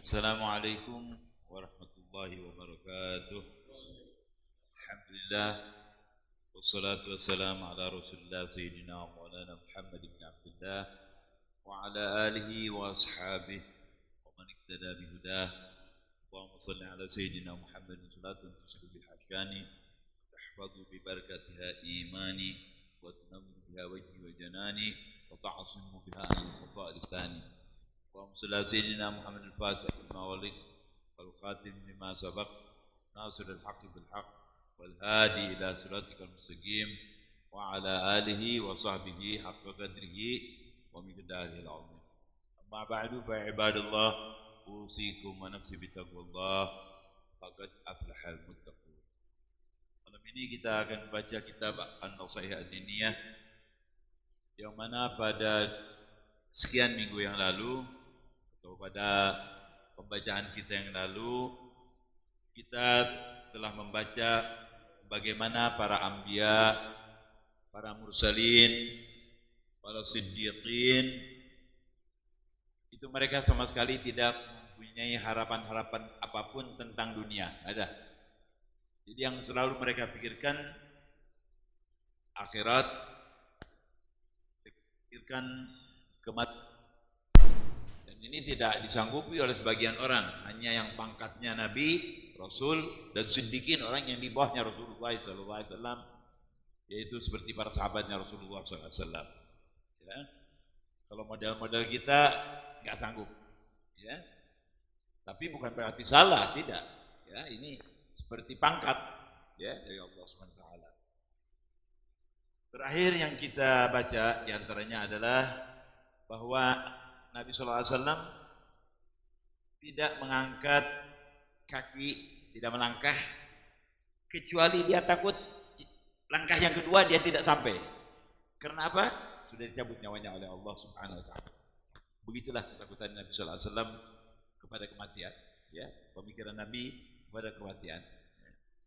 Assalamualaikum warahmatullahi wabarakatuh. Alhamdulillah wassalatu wassalamu ala Rasulillah sayyidina wa maulana Muhammad ibn Abdullah wa ala alihi wa ashabihi wa man iktada bihudah. Allahumma salli ala sayyidina Muhammad salatan tusiru biha syani tahfadhu bi barakatiha imani wa tunawwiru biha wajhi wa janani wa ta'asimu biha anil khata' lisani. Allahumma salli ala sayyidina Muhammad al-Fatih lima walid wal khatim lima sabaq nasir al-haqq bil haqq wal hadi ila siratikal mustaqim wa ala alihi wa sahbihi haqqa qadrihi wa miqdarihi al-azim. Amma ba'du fa ibadallah usikum wa nafsi bitaqwallah faqad aflahal muttaqun. Malam ini kita akan baca kitab An-Nasaihah Ad-Diniyah yang mana pada sekian minggu yang lalu atau pada pembacaan kita yang lalu kita telah membaca bagaimana para anbiya, para mursalin, para siddiqin itu mereka sama sekali tidak mempunyai harapan-harapan apapun tentang dunia, ada. Jadi yang selalu mereka pikirkan akhirat, pikirkan kematian. Ini tidak disanggupi oleh sebagian orang, hanya yang pangkatnya Nabi, Rasul, dan siddiqin, orang yang di bawahnya Rasulullah SAW, yaitu seperti para sahabatnya Rasulullah SAW. Ya. Kalau model-model kita nggak sanggup, ya. Tapi bukan berarti salah, tidak. Ya, ini seperti pangkat, ya, dari Allah SWT. Terakhir yang kita baca diantaranya adalah bahwa Nabi SAW tidak mengangkat kaki, tidak melangkah, kecuali dia takut langkah yang kedua dia tidak sampai. Karena apa? Sudah dicabut nyawanya oleh Allah Subhanahu wa Ta'ala. Begitulah ketakutan Nabi SAW kepada kematian, ya, pemikiran Nabi kepada kematian.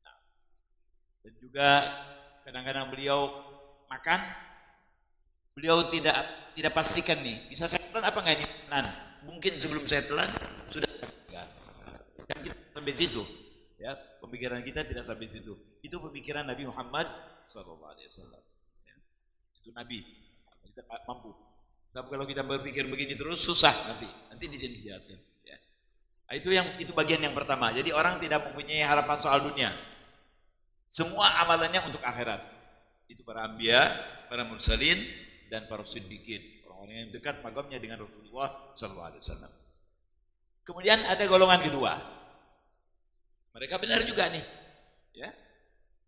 Nah, dan juga kadang-kadang beliau makan, beliau tidak pastikan nih, misalkan telan apa enggak ini telan, mungkin sebelum saya telan sudah enggak. Dan kita sampai situ, ya, pemikiran kita tidak sampai situ. Itu pemikiran Nabi Muhammad SAW. Ya. Itu Nabi, kita mampu. Tapi kalau kita berpikir begini terus susah nanti di sini dijelaskan. Ya. Nah, itu bagian yang pertama. Jadi orang tidak mempunyai harapan soal dunia. Semua amalannya untuk akhirat. Itu para anbiya, para mursalin, dan para siddiqin, orang-orang yang dekat makamnya dengan Rasulullah SAW. Kemudian ada golongan kedua. Mereka benar juga nih, ya.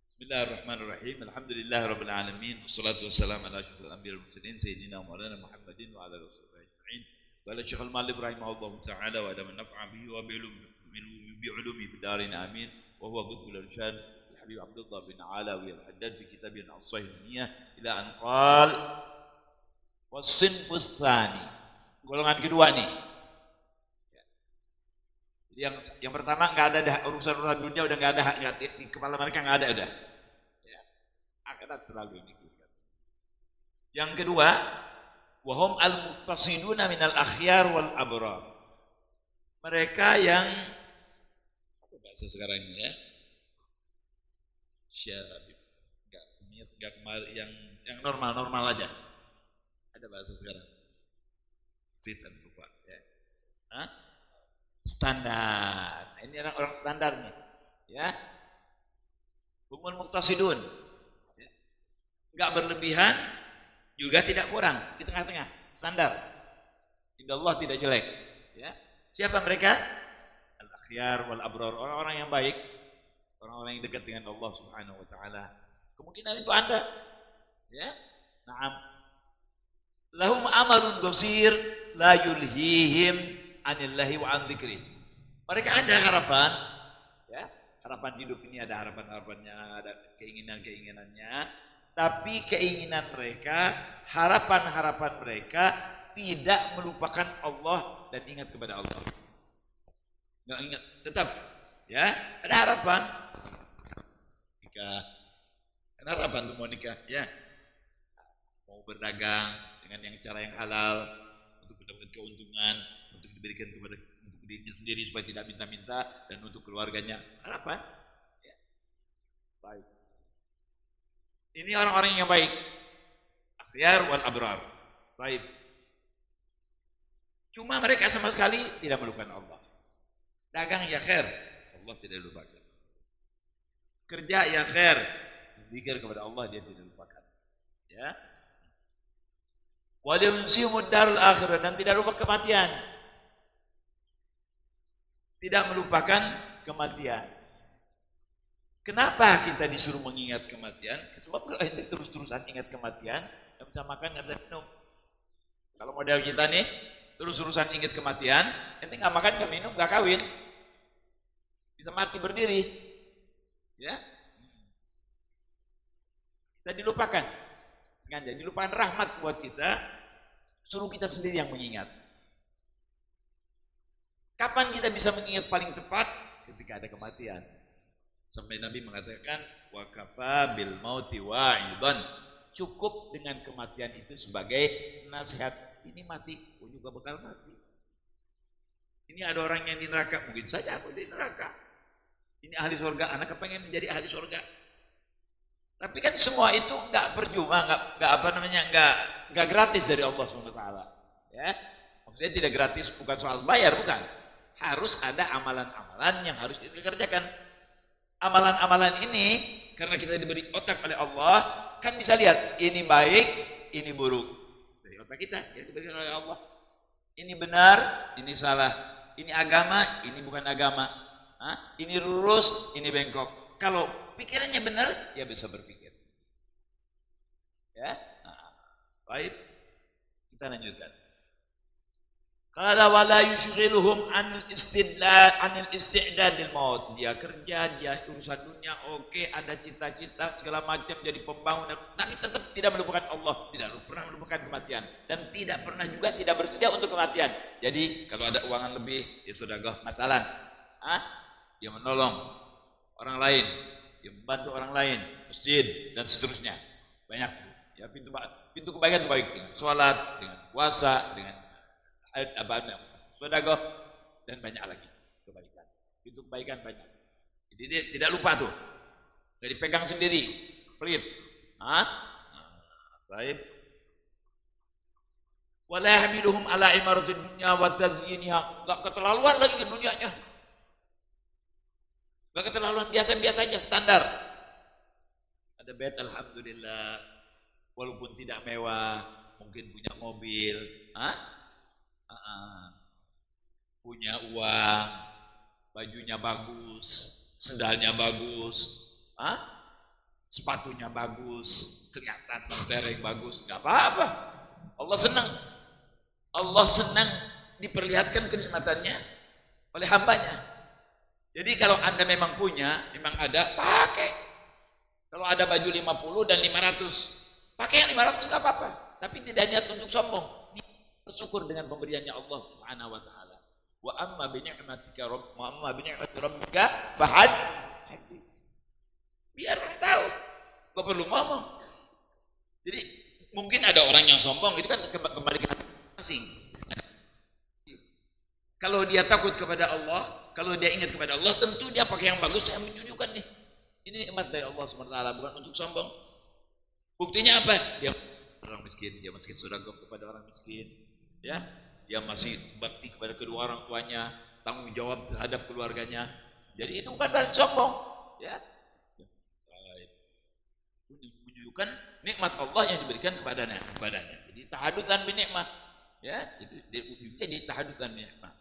Bismillahirrahmanirrahim. Alhamdulillahirabbil alamin. Wassalatu wassalamu ala asyrofil anbiya'i wal mursalin sayyidina Maulana Muhammadin wa ala alihi ajma'in. Wa ala Syekhul Malik rahimahullahu taala wa adam naf'a bihi wa bi ulumi bidarin amin. Wa huwa qutbul irsyad Habib Abdullah bin Alawi al-Haddad fi kitabih An-Nasaihah Ad-Diniyah ila an qal was-sinfus tsani. Golongan kedua nih. Jadi yang pertama enggak ada dah urusan dunia, udah enggak ada, di kepala mereka enggak ada udah. Ya. Akhirat selalu dipikirkan. Yang kedua, wahum al-muqtasiduna minal akhyar wal abrar. Mereka yang apa bahasa sekarang ini ya? Syarabib. Enggak yang normal aja. Ada bahasa sekarang. Sitan lupa ya. Hah? Standar. Nah, ini orang standar nih. Ya. Humul muqtasidun. Ya. Enggak berlebihan, juga tidak kurang, di tengah-tengah, standar. Indallah tidak jelek. Ya. Siapa mereka? Al-akhyar wal abrar, orang-orang yang baik, orang-orang yang dekat dengan Allah Subhanahu wa taala. Kemungkinan itu Anda. Ya. Naam. Lahum amalun qasir la yulhihim anillahi wa an dzikri. Mereka ada harapan, ya. Harapan hidup ini ada harapan-harapannya, ada keinginan-keinginannya, tapi keinginan mereka, harapan-harapan mereka tidak melupakan Allah dan ingat kepada Allah. Enggak ingat, tetap, ya, ada harapan. Nikah. Ada harapan untuk mau nikah, ya. Mau berdagang dengan cara yang halal untuk mendapat keuntungan, untuk diberikan kepada dirinya sendiri supaya tidak minta-minta, dan untuk keluarganya. Harapan. Ya. Baik. Ini orang-orang yang baik. Akhyar wal abrar. Baik. Cuma mereka sama sekali tidak melupakan Allah. Dagang ya khair, Allah tidak lupakan. Kerja ya khair, zikir kepada Allah dia tidak lupakan. Ya. Wa yunsimud darul akhirah, dan tidak lupa kematian. Tidak melupakan kematian. Kenapa kita disuruh mengingat kematian? Sebab kalau ente terus-terusan ingat kematian, nggak bisa makan, nggak bisa minum. Kalau model kita nih, terus-terusan ingat kematian, ente nggak makan, nggak minum, nggak kawin, bisa mati berdiri. Ya, kita dilupakan. Sengaja dilupakan rahmat buat kita, suruh kita sendiri yang mengingat. Kapan kita bisa mengingat paling tepat? Ketika ada kematian. Sampai Nabi mengatakan, wa kafa bil mauti wa'idan. Cukup dengan kematian itu sebagai nasihat. Ini mati, aku juga bakal mati. Ini ada orang yang di neraka, mungkin saja aku di neraka. Ini ahli surga, anak kepengen menjadi ahli surga. Tapi kan semua itu nggak percuma, nggak gratis dari Allah SWT. Ya, maksudnya tidak gratis, bukan soal bayar, bukan. Harus ada amalan-amalan yang harus kita kerjakan. Amalan-amalan ini karena kita diberi otak oleh Allah, kan bisa lihat ini baik, ini buruk dari otak kita yang diberikan oleh Allah. Ini benar, ini salah. Ini agama, ini bukan agama. Ini lurus, ini bengkok. Kalau pikirannya benar, ya bisa berpikir. Ya, baik. Kita lanjutkan. Qala wala yushghiluhum anil istidadil maut. Dia kerja, dia urusan dunia, oke, ada cita-cita segala macam jadi pembangunan, tapi tetap tidak melupakan Allah, tidak pernah melupakan kematian, dan tidak pernah juga tidak bersedia untuk kematian. Jadi kalau ada uangan lebih, ya sedekah masalah. Dia menolong orang lain, dia membantu orang lain, masjid dan seterusnya. Banyak ya pintu kebaikan itu baik, dengan salat, dengan puasa, dengan sedekah, dan banyak lagi kebaikan. Pintu kebaikan banyak. Jadi dia tidak lupa tuh. Jadi pegang sendiri, pelit. Baik. Wala yahmiluhum ala imaratid dunya wa tazyiniha. Enggak keterlaluan lagi ke dunianya. Enggak keterlaluan, biasa-biasa aja, standar. Ada bait alhamdulillah, walaupun tidak mewah, mungkin punya mobil, punya uang, bajunya bagus, sendalnya bagus, sepatunya bagus, kelihatan tereng bagus, nggak apa-apa. Allah senang. Allah senang diperlihatkan kenikmatannya oleh hambanya. Jadi kalau Anda memang punya, memang ada, pakai. Kalau ada baju 50 dan 500, pakai yang 500 nggak apa-apa. Tapi tidak niat untuk sombong. Bersyukur dengan pemberiannya Allah Subhanahu wa taala. Wa amma bi ni'matika rabbika fahad. Biar orang tahu. Gak perlu ngomong. Jadi mungkin ada orang yang sombong, itu kan kembali ke masing. Kalau dia takut kepada Allah, kalau dia ingat kepada Allah, tentu dia pakai yang bagus. Saya menunjukkan nih, ini nikmat dari Allah Subhanahu wa taala, bukan untuk sombong. Buktinya apa? Dia orang miskin, dia masih sedekah kepada orang miskin. Ya, dia masih bakti kepada kedua orang tuanya, tanggung jawab terhadap keluarganya. Jadi itu bukan berarti sombong, ya. Menunjukkan nikmat Allah yang diberikan kepadanya. Jadi tahadutsan bi nikmat, ya. Itu jadi tahadutsan bi nikmat.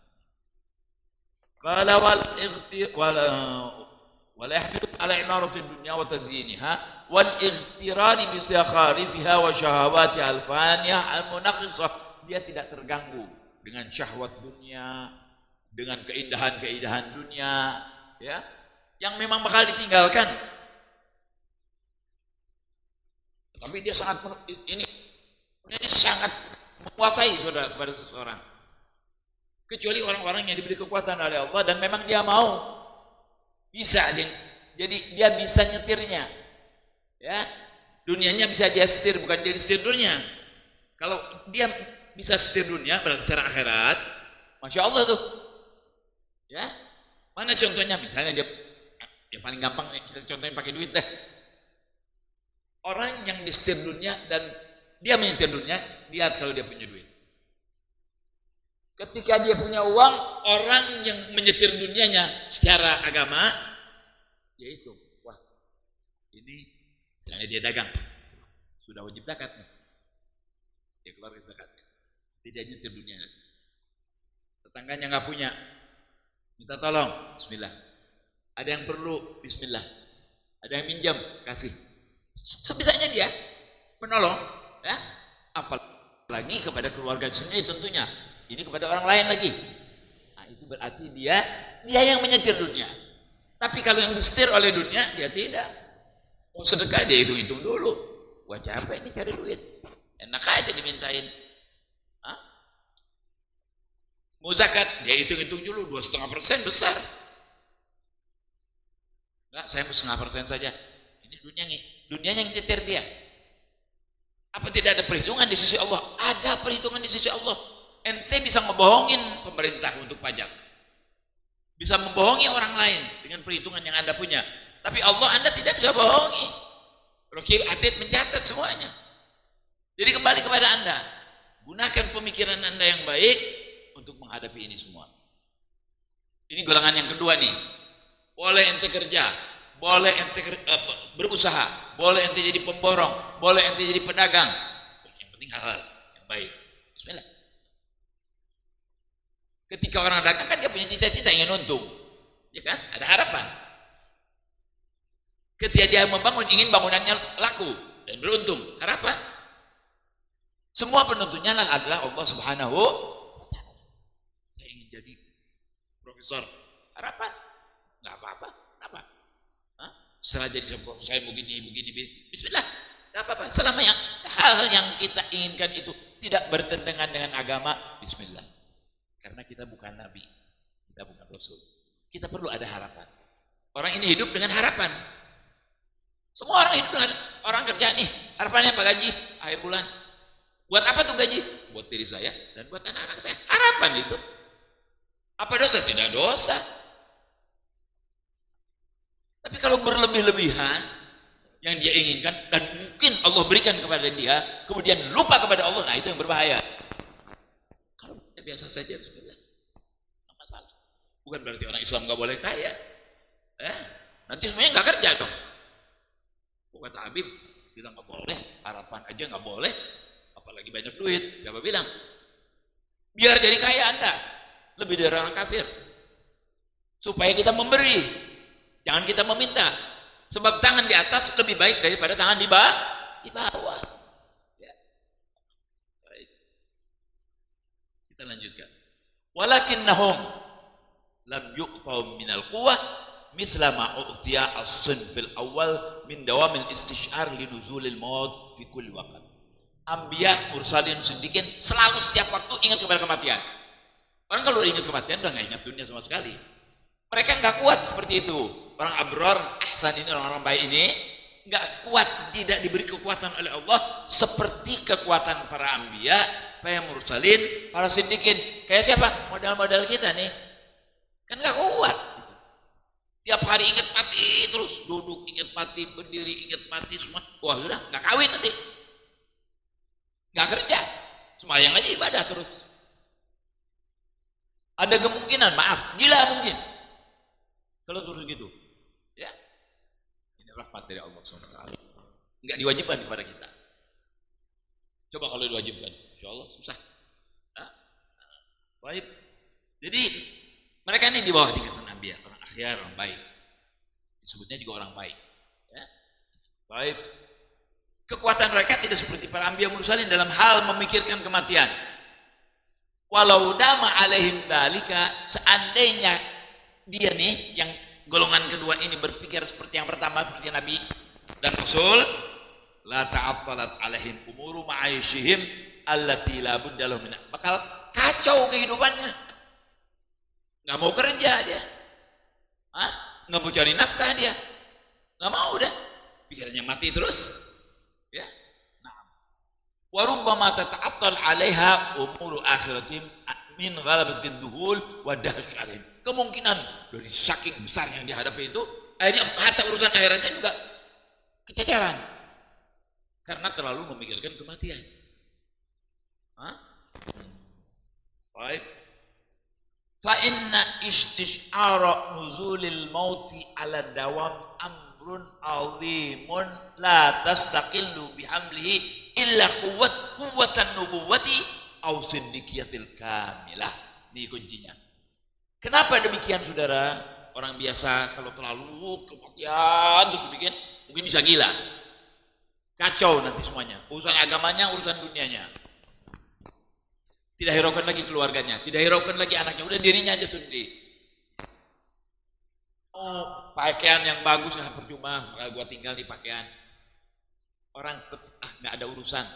Qala wal yahmilu ala imarati dunya wa tazyiniha wal ightirari bi sakharifiha wa shahawati alfaniyah al-munaqqisah. Dia tidak terganggu dengan syahwat dunia, dengan keindahan-keindahan dunia, ya, yang memang bakal ditinggalkan. Tapi dia sangat ini sangat menguasai saudara pada seseorang. Kecuali orang-orang yang diberi kekuatan oleh Allah dan memang dia mau, bisa dia, jadi dia bisa nyetirnya, ya, dunianya bisa dia setir, bukan dia setir dunia. Kalau dia bisa setir dunia, berarti secara akhirat, masya Allah tuh, Ya, mana contohnya? Misalnya dia yang paling gampang kita contohin pakai duit deh. Orang yang disetir dunia dan dia menyetir dunia, lihat kalau dia punya duit. Ketika dia punya uang, orang yang menyetir dunianya secara agama, yaitu, wah, ini misalnya dia dagang, sudah wajib zakat nih, dia keluar zakat, tidak nyetir dunianya. Tetangganya nggak punya, minta tolong, bismillah. Ada yang perlu, bismillah. Ada yang minjam, kasih. Sebisanya dia menolong, ya. Apalagi kepada keluarga sendiri tentunya. Ini kepada orang lain lagi. Nah, itu berarti dia yang menyetir dunia. Tapi kalau yang disetir oleh dunia, dia tidak. Mau sedekah dia hitung-hitung dulu. Wah, capek ini cari duit. Enak aja dimintain. Hah? Mau zakat, dia hitung-hitung dulu 2,5% besar. Enggak, saya mau 0,5% saja. Ini dunianya yang nyetir dia. Apa tidak ada perhitungan di sisi Allah? Ada perhitungan di sisi Allah. Ente bisa ngebohongin pemerintah untuk pajak. Bisa membohongi orang lain dengan perhitungan yang Anda punya. Tapi Allah Anda tidak bisa bohongi. Rokib Atid mencatat semuanya. Jadi kembali kepada Anda. Gunakan pemikiran Anda yang baik untuk menghadapi ini semua. Ini golongan yang kedua nih. Boleh ente kerja, boleh ente berusaha, boleh ente jadi pemborong, boleh ente jadi pedagang. Yang penting halal, yang baik. Bismillah. Ketika orang dagang kan dia punya cita-cita ingin untung, ya kan? Ada harapan. Ketika dia membangun, ingin bangunannya laku dan beruntung, harapan. Semua penentunya adalah Allah Subhanahu wa Ta'ala. Saya ingin jadi profesor, harapan. Nggak apa-apa, kenapa? Setelah jadi saya begini, bismillah, nggak apa-apa. Selama hal yang kita inginkan itu tidak bertentangan dengan agama, bismillah. Karena kita bukan nabi, kita bukan rasul. Kita perlu ada harapan. Orang ini hidup dengan harapan. Semua orang hidup dengan orang kerja nih, harapannya apa? Gaji akhir bulan. Buat apa tuh gaji? Buat diri saya dan buat anak-anak saya. Harapan itu. Apa dosa? Tidak dosa. Tapi kalau berlebih-lebihan yang dia inginkan dan mungkin Allah berikan kepada dia, kemudian lupa kepada Allah, nah itu yang berbahaya. Kalau biasa saja, bismillah, nggak masalah. Bukan berarti orang Islam nggak boleh kaya. Nanti semuanya nggak kerja dong. Kata Habib, kita nggak boleh, harapan aja nggak boleh, apalagi banyak duit. Siapa bilang? Biar jadi kaya Anda, lebih dari orang kafir. Supaya kita memberi, jangan kita meminta. Sebab tangan di atas lebih baik daripada tangan di bawah. Ya. Baik. Kita lanjutkan. Walakinnahum lam yu'tau minal quwwah mithla ma u'tiya as-sinfil awal min dawamil istish'ar li nuzulil maut fi kulli waqt. Anbiya, mursalin, siddiqin selalu setiap waktu ingat kepada kematian. Orang kalau ingat kematian udah nggak ingat dunia sama sekali. Mereka nggak kuat seperti itu. Orang abrar, ahsan ini, orang-orang baik ini nggak kuat, tidak diberi kekuatan oleh Allah seperti kekuatan para anbiya, para mursalin, para siddiqin. Kayak siapa? Modal-modal kita nih kan nggak kuat. Tiap hari ingat mati terus, duduk ingat mati, berdiri ingat mati, semua. Wah sudah nggak kawin nanti, nggak kerja, sembahyang aja ibadah terus. Ada kemungkinan, maaf, gila mungkin kalau terus gitu. Ya, ini rahmat dari Allah SWT. Nggak diwajibkan kepada kita. Coba kalau diwajibkan, insya Allah susah. Baik. Jadi mereka ini di bawah tingkatan anbiya, orang akhyar, orang baik. Disebutnya juga orang baik. Ya. Baik. Kekuatan mereka tidak seperti para anbiya mursalin dalam hal memikirkan kematian. Walau dama alaihim dalika, seandainya dia nih yang golongan kedua ini berpikir seperti yang pertama, seperti Nabi dan Rasul, la ta'attalat alaihim umuru ma'aishihim allati la budda lahum min, bakal kacau kehidupannya. Nggak mau kerja dia, nggak mau cari nafkah dia, nggak mau udah, pikirannya mati terus, ya. Nah, warubbama tata'attal 'alaiha umuru akhiratim min ghalabatid duhul wa dahsyatihim. Kemungkinan dari saking besar yang dihadapi itu, akhirnya harta urusan akhiratnya juga kececeran. Karena terlalu memikirkan kematian. Baik. Fa inna istish'ara nuzulil mauti ala dawam amrun azimun la tastaqillu bihamlihi illa quwwatan nubuwati aw siddiqiyatil kamilah. Ini kuncinya. Kenapa demikian saudara? Orang biasa kalau terlalu kematian terus bikin, mungkin bisa gila. Kacau nanti semuanya. Urusan agamanya, urusan dunianya. Tidak hiraukan lagi keluarganya, tidak hiraukan lagi anaknya, udah dirinya aja sendiri. Oh, pakaian yang bagus nggak percuma, bakal gua tinggal di pakaian. Orang nggak ada urusan,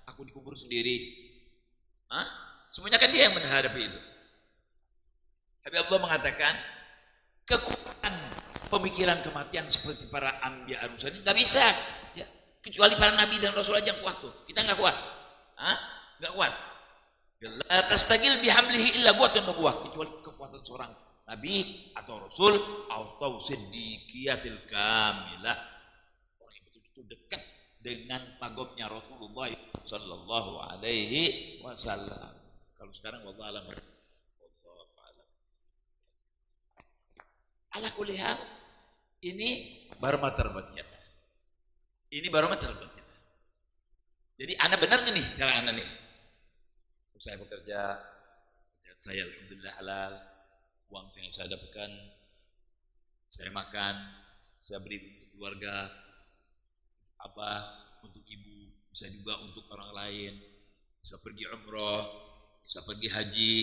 aku dikubur sendiri. Semuanya kan dia yang menghadapi itu. Tapi Allah mengatakan kekuatan pemikiran kematian seperti para anbiya ar-rusul ini nggak bisa, ya. Kecuali para nabi dan rasul aja yang kuat tuh. Kita nggak kuat, nggak kuat. La tastaqil bihamlihi illa quwwatun nubuwah, kecuali kekuatan seorang nabi atau rasul atau siddiqiyatil kamilah, orang yang betul-betul dekat dengan pagobnya Rasulullah sallallahu alaihi wasallam. Kalau sekarang wallahu alam. Ala kulli hal, ini barometer buat kita. Ini barometer buat kita. Jadi Anda benar nih cara Anda nih. Saya bekerja dan saya alhamdulillah halal, uang yang saya dapatkan saya makan, saya beri untuk keluarga, untuk ibu, bisa juga untuk orang lain, bisa pergi umroh, bisa pergi haji,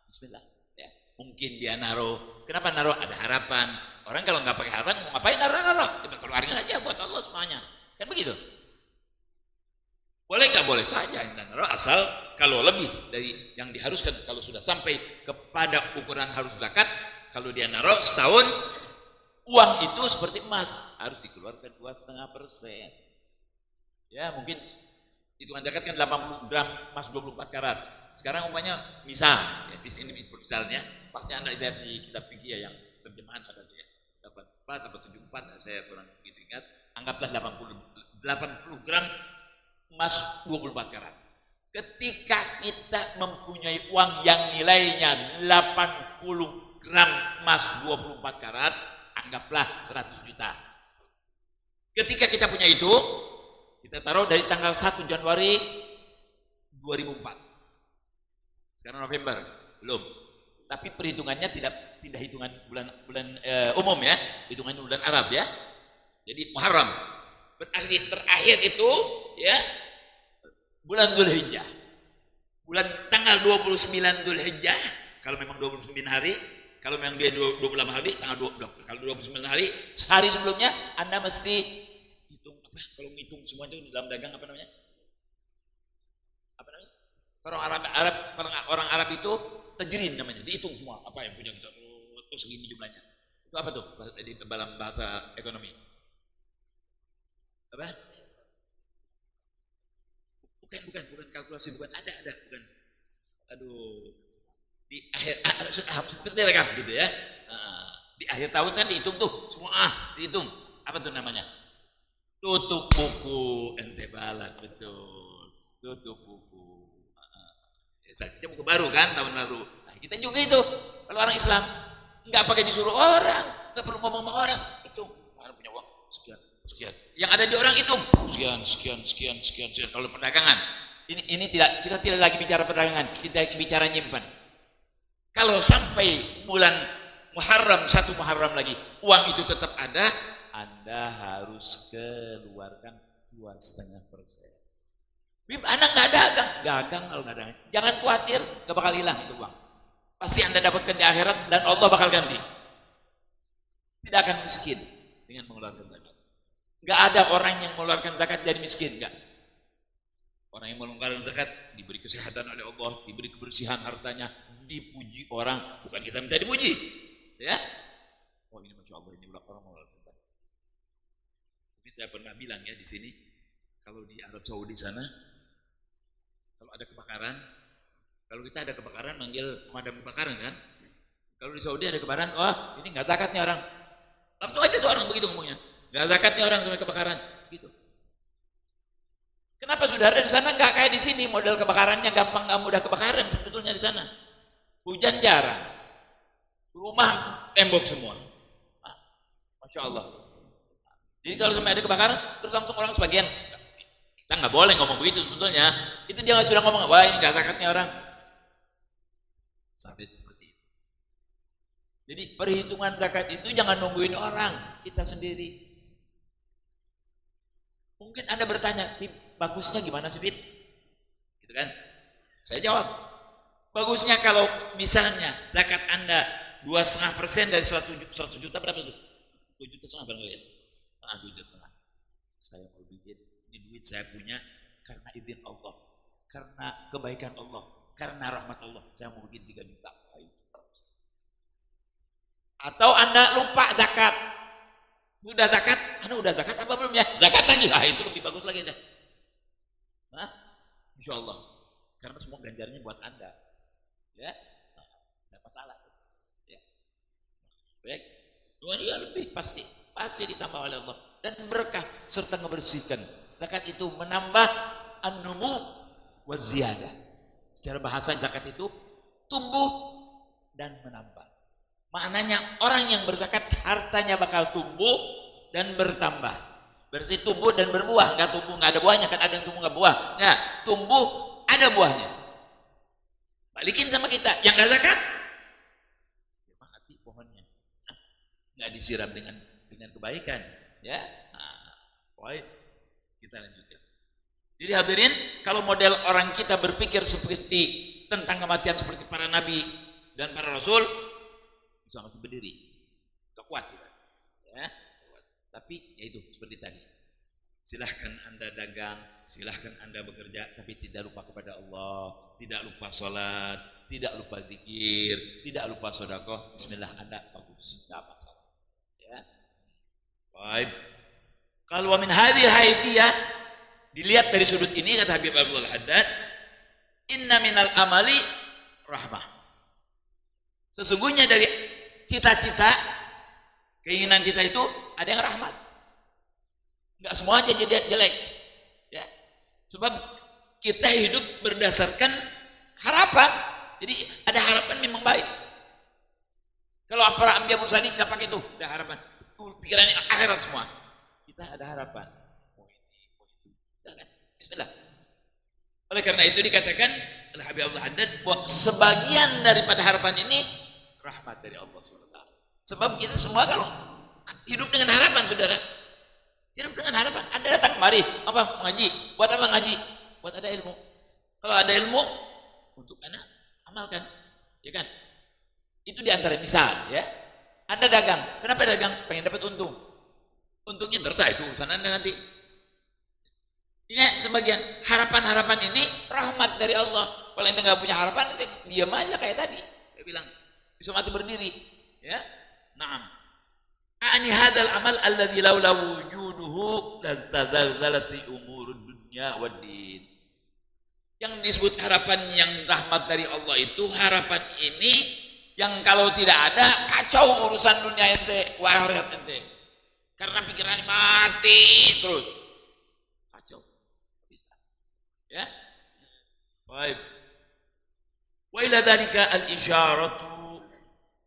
bismillah ya. Mungkin dia naruh, kenapa naruh? Ada harapan. Orang kalau nggak pakai harapan mau ngapain naruh? Cuma keluarin aja buat Allah semuanya, kan begitu. Boleh nggak? Boleh saja naruh, asal kalau lebih dari yang diharuskan, kalau sudah sampai kepada ukuran harus zakat, kalau dia naruh setahun, uang itu seperti emas harus dikeluarkan 2,5%. Ya mungkin hitungan zakat kan 80 gram emas 24 karat. Sekarang umpamanya misal, ya di sini misalnya, pasti Anda lihat di kitab fikih yang terjemahan ada tuh ya, 84 atau 74, saya kurang begitu ingat. Anggaplah 80 gram emas 24 karat. Ketika kita mempunyai uang yang nilainya 80 gram emas 24 karat, anggaplah 100 juta. Ketika kita punya itu, kita taruh dari tanggal 1 Januari 2004. Sekarang November, belum. Tapi perhitungannya tidak hitungan bulan umum ya, hitungan bulan Arab ya. Jadi Muharram. Berarti terakhir itu ya bulan Dzulhijjah. Bulan tanggal 29 Dzulhijjah, kalau memang 29 hari, kalau memang dia 28 hari, tanggal 20, kalau 29 hari, sehari sebelumnya Anda mesti hitung apa? Kalau ngitung semua itu dalam dagang apa namanya? Apa namanya? Orang Arab itu tajrin namanya, dihitung semua apa yang punya kita terus segini jumlahnya. Itu apa tuh dalam bahasa ekonomi? Apa? Bukan kalkulasi, bukan ada bukan. Aduh, di akhir seperti rekap gitu ya. Di akhir tahun kan dihitung tuh semua dihitung. Apa tuh namanya? Tutup buku, ente balat, betul. Tutup buku. Kita buku baru kan tahun lalu. Nah, kita juga itu kalau orang Islam nggak pakai disuruh orang, nggak perlu ngomong sama orang, hitung. Orang punya uang sekian. Yang ada di orang hitung sekian. Kalau perdagangan ini kita tidak lagi bicara perdagangan, kita bicara nyimpan. Kalau sampai bulan Muharram, 1 Muharram lagi, uang itu tetap ada, Anda harus keluarkan 2,5%. Anda nggak dagang kalau nggak dagang, jangan khawatir, nggak bakal hilang itu uang. Pasti Anda dapatkan di akhirat dan Allah bakal ganti. Tidak akan miskin dengan mengeluarkan zakat. Nggak ada orang yang mengeluarkan zakat jadi miskin, enggak. Orang yang mengeluarkan zakat diberi kesehatan oleh Allah, diberi kebersihan hartanya, dipuji orang, bukan kita minta dipuji, ya. Oh ini masya Allah, ini orang mengeluarkan zakat. Mungkin saya pernah bilang ya di sini, kalau di Arab Saudi sana, kalau ada kebakaran, Kalau kita ada kebakaran manggil pemadam kebakaran kan. Kalau di Saudi ada kebakaran, wah ini nggak zakat nih orang. Langsung aja tuh orang begitu ngomongnya. Nggak zakat nih orang sampai kebakaran. Gitu. Kenapa saudara di sana nggak kayak di sini, model kebakarannya gampang, nggak mudah kebakaran sebetulnya di sana. Hujan jarang, rumah tembok semua. Masya Allah. Jadi kalau sampai ada kebakaran, terus langsung orang sebagian, kita nggak boleh ngomong begitu sebetulnya. Itu dia sudah ngomong, wah ini nggak zakatnya orang. Sampai seperti itu. Jadi perhitungan zakat itu jangan nungguin orang, kita sendiri. Mungkin Anda bertanya, bagusnya gimana sih, Bib? Gitu kan? Saya jawab, bagusnya kalau misalnya zakat Anda 2,5% dari 100 juta berapa tuh? 2,5 juta barangkali ya? 2,5 juta. Saya mau bikin, ini duit saya punya karena izin Allah, karena kebaikan Allah, karena rahmat Allah. Saya mau bikin 3 juta. Atau Anda lupa zakat. Udah zakat, Anda udah zakat apa belum ya? Zakat lagi, itu lebih bagus lagi dah. Hah? Insya Allah. Karena semua ganjarnya buat Anda. Ya, tidak masalah. Ya. Baik. Ya lebih pasti ditambah oleh Allah dan berkah serta membersihkan. Zakat itu menambah an-numu wa ziyadah. Secara bahasa zakat itu tumbuh dan menambah. Maknanya orang yang berzakat hartanya bakal tumbuh dan bertambah. Berarti tumbuh dan berbuah, nggak tumbuh nggak ada buahnya, kan ada yang tumbuh nggak buah. Nah, tumbuh ada buahnya. Balikin sama kita, yang nggak zakat, ya mati pohonnya, nggak disiram dengan kebaikan, ya. Baik, kita lanjutkan. Jadi hadirin, kalau model orang kita berpikir seperti tentang kematian seperti para nabi dan para rasul, bisa langsung berdiri, gak kuat kita, ya. Tapi ya itu seperti tadi. Silahkan Anda dagang, silahkan Anda bekerja, tapi tidak lupa kepada Allah, tidak lupa sholat, tidak lupa zikir, tidak lupa sedekah. Bismillah, Anda bagus, tidak masalah. Ya. Baik. Kalau min hadhil haithiyah, dilihat dari sudut ini kata Habib Abdul Haddad, inna minal amali rahmah. Sesungguhnya dari cita-cita, keinginan kita itu ada yang rahmat. Enggak semua aja jadi jelek. Ya. Sebab kita hidup berdasarkan harapan. Jadi ada harapan memang baik. Kalau para anbiya mursalin enggak pakai itu, ada harapan. Pikirannya akhirat semua. Kita ada harapan. Oh itu. Bismillah. Oleh karena itu dikatakan oleh Habib Abdul Haddad bahwa sebagian daripada harapan ini rahmat dari Allah SWT. Sebab kita semua kalau hidup dengan harapan, saudara, hidup dengan harapan. Anda datang kemari, apa? Mengaji. Buat apa ngaji? Buat ada ilmu. Kalau ada ilmu, untuk Anda amalkan, ya kan? Itu diantara misal, ya. Anda dagang, kenapa dagang? Pengen dapat untung. Untungnya terserah itu urusan Anda nanti. Ini sebagian harapan-harapan ini rahmat dari Allah. Kalau Anda nggak punya harapan, nanti diam aja kayak tadi. Saya bilang bisa mati berdiri, ya. Naam. Ani hadzal amal alladzi laula wujuduhu lazalzalati umurud dunya wad din. Yang disebut harapan yang rahmat dari Allah itu harapan ini yang kalau tidak ada kacau urusan dunia ente, akhirat ente. Karena pikiran mati terus. Kacau. Bisa. Ya. Baik. Wa ila dzalika al-isyaratu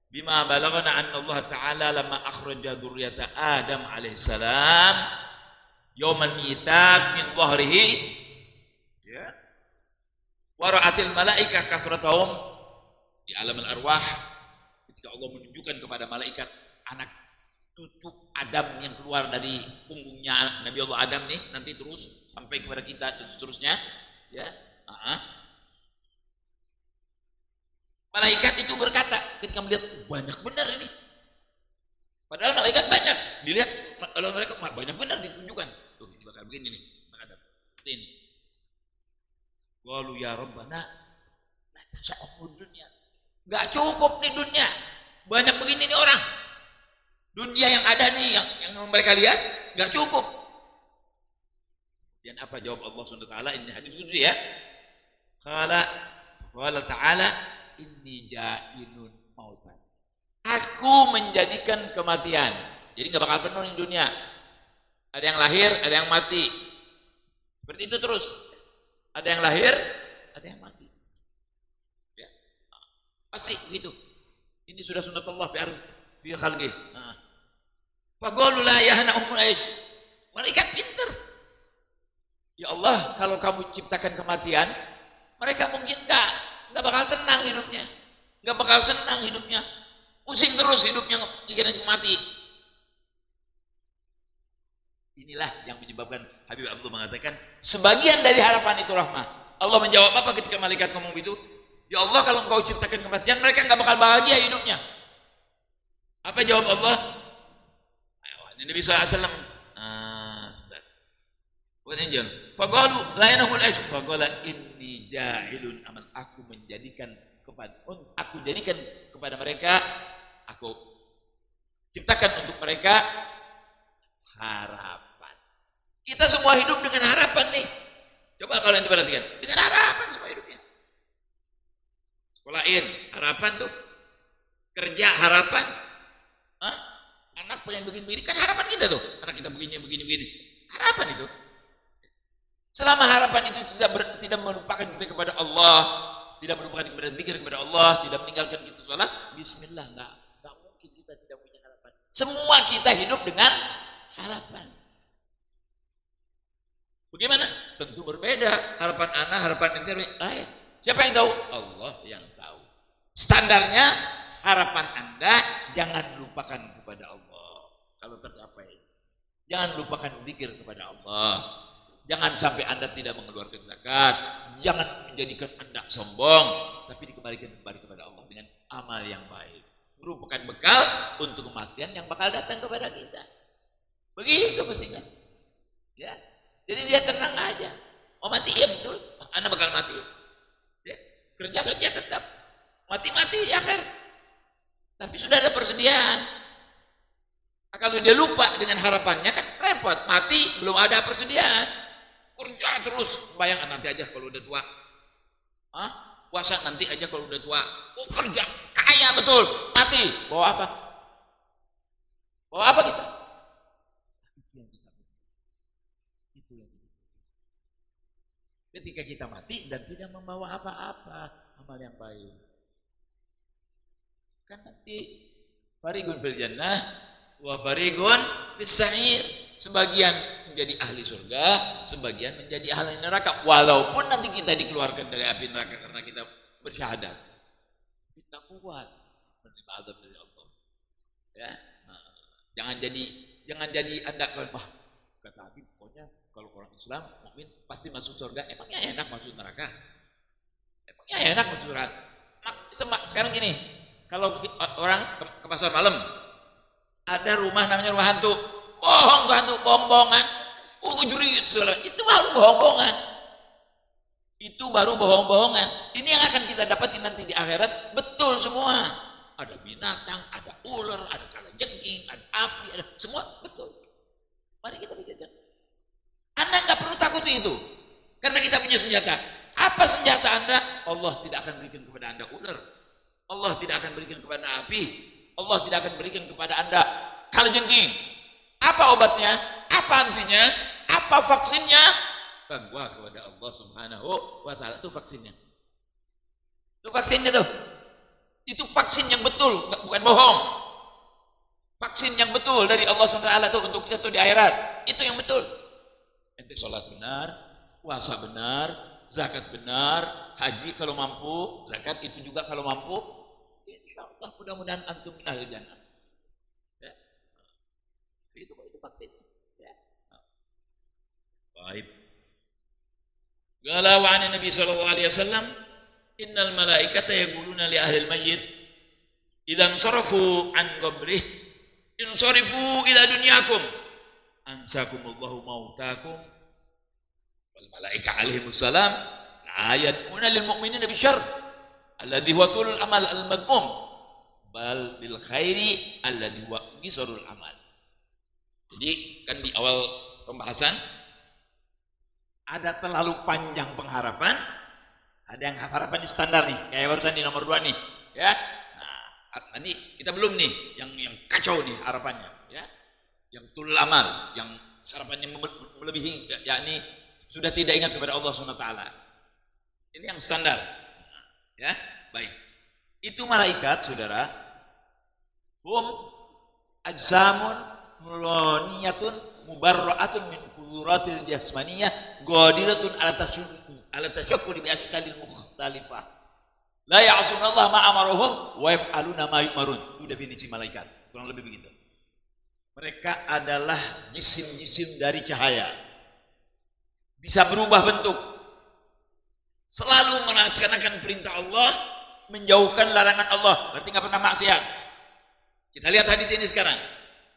bima balagana anna Allah Ta'ala lama akhraja dzurriyyata Adam alaihi salam yaumal mitsaq min dhahrihi, ya, wa ra'atil malaikah kasratahum di alam al-arwah, ketika Allah menunjukkan kepada malaikat anak tutup Adam yang keluar dari punggungnya Nabi Allah Adam nih, nanti terus sampai kepada kita dan seterusnya, ya. Malaikat itu berkata ketika melihat banyak benar ini. Padahal malaikat banyak. Dilihat oleh mereka banyak benar ditunjukkan. Tuh ini bakal begini nih. Ada seperti ini. Qalu ya Rabbana la tas'ud dunya. Enggak cukup nih dunia. Banyak begini nih orang. Dunia yang ada nih yang mereka lihat enggak cukup. Dan apa jawab Allah SWT? Ini hadis qudsi, ya. Qala Qala ta'ala inni ja'ilun mautan. Aku menjadikan kematian. Jadi nggak bakal penuh di dunia. Ada yang lahir, ada yang mati. Seperti itu terus. Ada yang lahir, ada yang mati. Ya. Pasti begitu. Ini sudah sunnatullah fi khalqih. Faqalu la yahna'um aish. Malaikat pintar. Ya Allah, kalau kamu ciptakan kematian, mereka mungkin nggak bakal tenang hidupnya, nggak bakal senang hidupnya, pusing terus hidupnya, mikirin mati. Inilah yang menyebabkan Habib Abdul mengatakan sebagian dari harapan itu rahmah. Allah menjawab apa ketika malaikat ngomong itu? Ya Allah, kalau engkau ciptakan kematian, mereka nggak bakal bahagia hidupnya. Apa jawab Allah? Nabi SAW. Faqalu la yanahul aish. Faqala inni ja'ilun amal. Aku jadikan kepada mereka, aku ciptakan untuk mereka harapan. Kita semua hidup dengan harapan nih. Coba kalau yang diperhatikan, dengan harapan semua hidupnya. Sekolahin, harapan tuh. Kerja, harapan. Anak pengen begini-begini, kan harapan kita tuh. Anak kita begini-begini. Harapan itu. Selama harapan itu tidak melupakan kita kepada Allah, tidak melupakan kepada zikir kepada Allah, tidak meninggalkan kita salat, bismillah, enggak mungkin kita tidak punya harapan. Semua kita hidup dengan harapan. Bagaimana? Tentu berbeda. Harapan anak, harapan ente lain. Siapa yang tahu? Allah yang tahu. Standarnya harapan Anda jangan lupakan kepada Allah. Kalau tercapai, jangan lupakan zikir kepada Allah. Jangan sampai Anda tidak mengeluarkan zakat. Jangan menjadikan Anda sombong, tapi dikembalikan kembali kepada Allah dengan amal yang baik. Merupakan bekal untuk kematian yang bakal datang kepada kita. Begitu mestinya. Ya. Jadi dia tenang aja. Mau mati ya betul. Anda bakal mati. Ya. Kerja tetap. Mati di akhir. Tapi sudah ada persediaan. Kalau dia lupa dengan harapannya kan repot. Mati belum ada persediaan. Kerja terus. Bayangkan nanti aja kalau udah tua. Puasa nanti aja kalau udah tua. Kerja kaya betul. Mati. Bawa apa? Bawa apa kita? Itu yang kita. Ketika kita mati dan tidak membawa apa-apa, amal yang baik. Kan nanti farigun fil jannah wa farigun fis sa'ir. Sebagian menjadi ahli surga, sebagian menjadi ahli neraka. Walaupun nanti kita dikeluarkan dari api neraka karena kita bersyahadat, kita kuat menerima azab dari Allah. Ya, jangan jadi Anda kata Habib, pokoknya kalau orang Islam mukmin pasti masuk surga. Emangnya enak masuk neraka? Emangnya enak masuk neraka? Sekarang gini, kalau orang ke pasar malam, ada rumah namanya rumah hantu. Bohong-bohongan. Jurit segala. Itu baru bohong-bohongan. Itu baru bohong-bohongan. Ini yang akan kita dapatin nanti di akhirat. Betul semua. Ada binatang, ada ular, ada kalajengking, ada api, ada semua betul. Mari kita pikirkan. Anda nggak perlu takut itu, karena kita punya senjata. Apa senjata Anda? Allah tidak akan berikan kepada Anda ular. Allah tidak akan berikan kepada api. Allah tidak akan berikan kepada Anda kalajengking. Apa obatnya? Apa antinya? Apa vaksinnya? Takwa kepada Allah Subhanahu wa ta'ala. Itu vaksinnya. Itu vaksinnya tuh. Itu vaksin yang betul, bukan bohong. Vaksin yang betul dari Allah Subhanahu wa ta'ala tuh untuk kita tuh di akhirat. Itu yang betul. Ente sholat benar, puasa benar, zakat benar, haji kalau mampu, zakat itu juga kalau mampu. Insyaallah mudah-mudahan antum min ahli jannah. Ya. Itu vaksin. Ya. Baik. Qala wa an Nabi sallallahu alaihi wasallam, innal malaikata yaquluna li ahli al-mayyit idza sarafu an qabrih insarifu ila dunyakum ansakumullahu mautakum wal malaika alaihimus salam ayatuna lil mu'minina bisyarr alladhi huwa tulul amal al-madmum bal bil khairi alladhi huwa qisarul amal. Jadi kan di awal pembahasan ada terlalu panjang pengharapan, Ada yang harapan di standar nih, kayak barusan di nomor 2 nih, ya. Nah, nanti kita belum nih, yang kacau nih harapannya, ya. Yang betul amal, yang harapannya melebihi, yakni sudah tidak ingat kepada Allah SWT. Ini yang standar, ya. Baik. Itu malaikat, saudara. Hum ajsamun nurlaniyatun mubarra'atun min quduratil jasmaniyah qadiratun ala tashakkuli bi ashkalil mukhtalifah la ya'suna Allah ma amaruhum wa yaf'aluna ma yu'marun. Itu definisi malaikat, kurang lebih begitu. Mereka adalah jisim-jisim dari cahaya, bisa berubah bentuk, selalu melaksanakan perintah Allah, menjauhkan larangan Allah, berarti nggak pernah maksiat. Kita lihat hadis ini sekarang,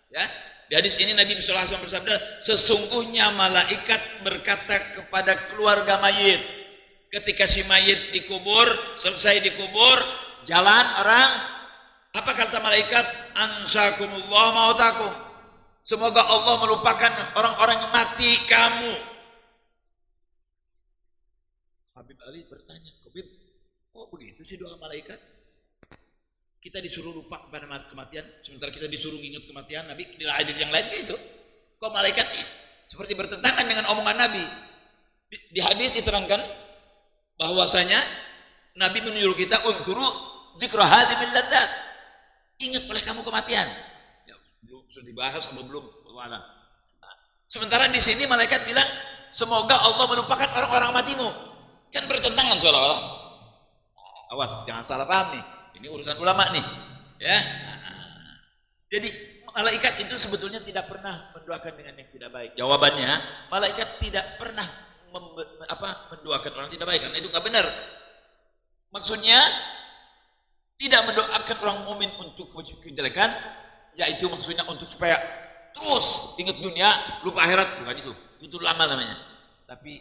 ya. Di hadis ini Nabi sallallahu alaihi wasallam bersabda, sesungguhnya malaikat berkata kepada keluarga mayit ketika si mayit dikubur, selesai dikubur, jalan orang, apa kata malaikat? Ansakumullah mautakum. Semoga Allah melupakan orang-orang yang mati kamu. Habib Ali bertanya, Habib, kok begitu sih doa malaikat? Kita disuruh lupa kepada kematian, sementara kita disuruh ingat kematian. Nabi di hadis yang lain gitu. Kok malaikat ini seperti bertentangan dengan omongan Nabi? Di hadis diterangkan bahwasanya Nabi menyuruh kita uzkuru dzikra hadzimil ladzat. Ingat oleh kamu kematian. Ya, belum sudah dibahas atau belum? Nah, sementara di sini malaikat bilang semoga Allah melupakan orang-orang matimu. Kan bertentangan seolah-olah. Awas, jangan salah paham nih. Ini urusan ulama nih, ya. Jadi malaikat itu sebetulnya tidak pernah mendoakan dengan yang tidak baik. Jawabannya, malaikat tidak pernah mendoakan orang tidak baik, karena itu nggak benar. Maksudnya tidak mendoakan orang mukmin untuk kejelekan, yaitu maksudnya untuk supaya terus ingat dunia, lupa akhirat, bukan itu. Itu lama namanya. Tapi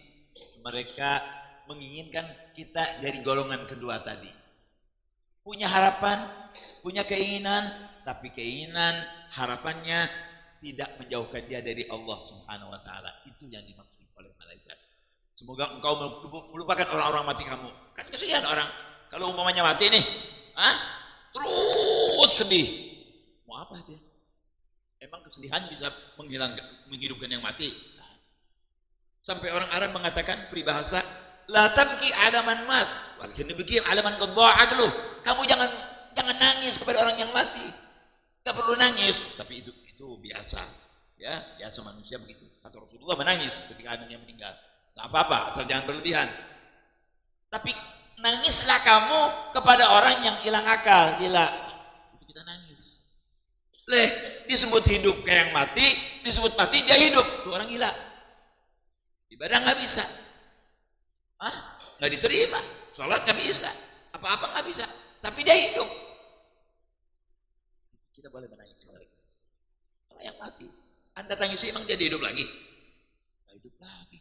mereka menginginkan kita dari golongan kedua tadi. Punya harapan, punya keinginan, tapi keinginan, harapannya tidak menjauhkan dia dari Allah Subhanahu wa taala. Itu yang dimaksud oleh malaikat. Semoga engkau melupakan orang-orang mati kamu. Kan kesian orang kalau umpamanya mati nih, terus sedih. Mau apa dia? Emang kesedihan bisa menghidupkan yang mati? Sampai orang Arab mengatakan peribahasa, la tabki ala man mat, walakin tabki ala man qad dha'a aqlu. Kamu jangan nangis kepada orang yang mati. Enggak perlu nangis, tapi itu biasa. Ya, biasa manusia begitu. Atau Rasulullah menangis ketika anaknya meninggal. Enggak apa-apa, asal jangan berlebihan. Tapi nangislah kamu kepada orang yang hilang akal, gila. Itu kita nangis. Disebut hidup kayak yang mati, disebut mati dia hidup. Itu orang gila. Ibadah enggak bisa. Nggak diterima, sholat nggak bisa, apa-apa nggak bisa, tapi dia hidup. Kita boleh menangis lagi. Kalau yang mati, Anda tangisi emang dia hidup lagi? Nggak hidup lagi.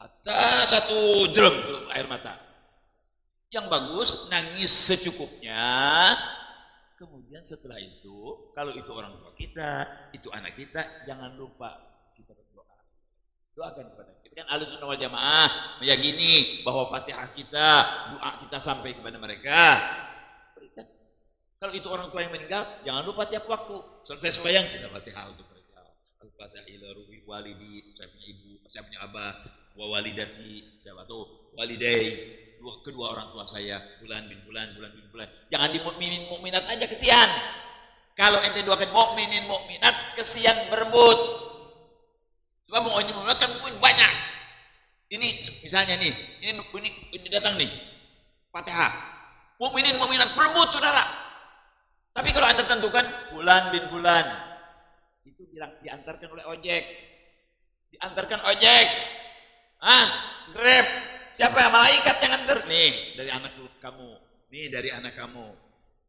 Hatta satu drum air mata. Yang bagus nangis secukupnya. Kemudian setelah itu, kalau itu orang tua kita, itu anak kita, jangan lupa kita berdoa. Doakan kepada kita. Kan Ahlussunnah wal Jamaah meyakini bahwa Fatihah kita, doa kita sampai kepada mereka. Berikan. Kalau itu orang tua yang meninggal, jangan lupa tiap waktu selesai sembahyang kita Fatihah untuk mereka. Al-Fatihah ila ruhi walidi, saya punya ibu, saya punya abah, wa walidati, saya atau walidai, kedua orang tua saya, fulan bin fulan. Jangan di mukminin mukminat aja kesian. Kalau ente doakan mukminin mukminat kesian berebut. Sebab mukminat kan mungkin banyak. Ini misalnya nih, ini datang nih, Fatihah. Mukminin mukminat berebut saudara. Tapi kalau Anda tentukan fulan bin fulan, itu diantarkan oleh ojek. Grab. Siapa yang malaikat yang antar? Nih dari anak kamu, nih dari anak kamu.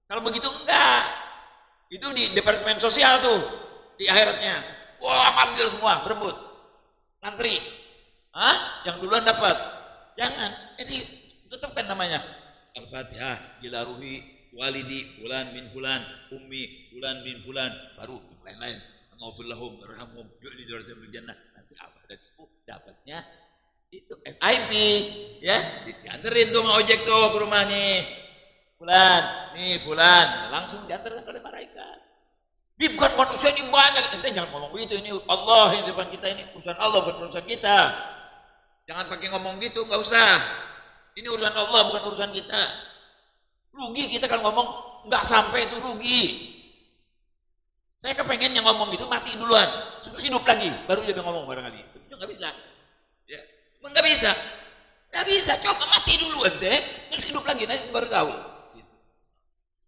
Kalau begitu enggak. Itu di departemen sosial tuh, di akhiratnya. Wah, ambil semua, berebut. Antri, yang duluan dapat. Jangan, itu tetapkan namanya. Al-Fatihah, ila ruhi walidi fulan bin fulan, ummi fulan bin fulan, baru lain-lain. Maghfir lahum, warhamhum, yu'li darajatihim fil jannah. Nanti apa? Dan itu dapatnya itu FIP, ya. Dianterin tuh sama ojek tuh ke rumah nih. Fulan. Langsung diantarkan oleh malaikat. Ini bukan manusia, ini banyak. Ente jangan ngomong gitu, ini Allah yang di depan kita, ini urusan Allah, bukan urusan kita. Jangan pakai ngomong gitu, nggak usah. Ini urusan Allah, bukan urusan kita. Rugi kita kalau ngomong nggak sampai, itu rugi. Saya kepengen yang ngomong gitu mati duluan, terus hidup lagi, baru dia ngomong barangkali. Itu nggak bisa. Ya, nggak bisa. Nggak bisa. Coba mati dulu ente, terus hidup lagi, nanti baru tahu. Gitu.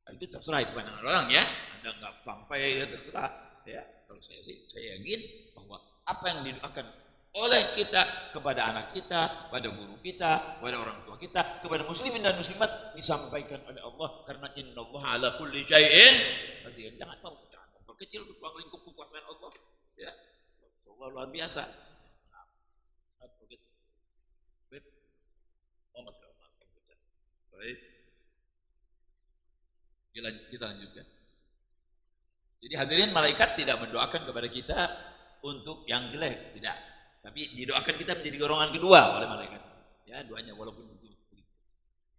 Nah, itu terserah itu pandangan orang ya. Anda nggak sampai ya terserah. Ya, kalau saya sih, saya yakin bahwa apa yang didoakan oleh kita kepada anak kita, pada guru kita, kepada orang tua kita, kepada muslimin dan muslimat disampaikan oleh Allah karena innallaha ala kulli syai'in qadir. Jangan memperkecil ruang lingkup kekuasaan Allah. Ya, Allah luar biasa. Baik. Kita lanjutkan. Jadi hadirin, malaikat tidak mendoakan kepada kita untuk yang jelek, tidak. Tapi didoakan kita menjadi golongan kedua oleh malaikat. Ya, doanya walaupun begitu.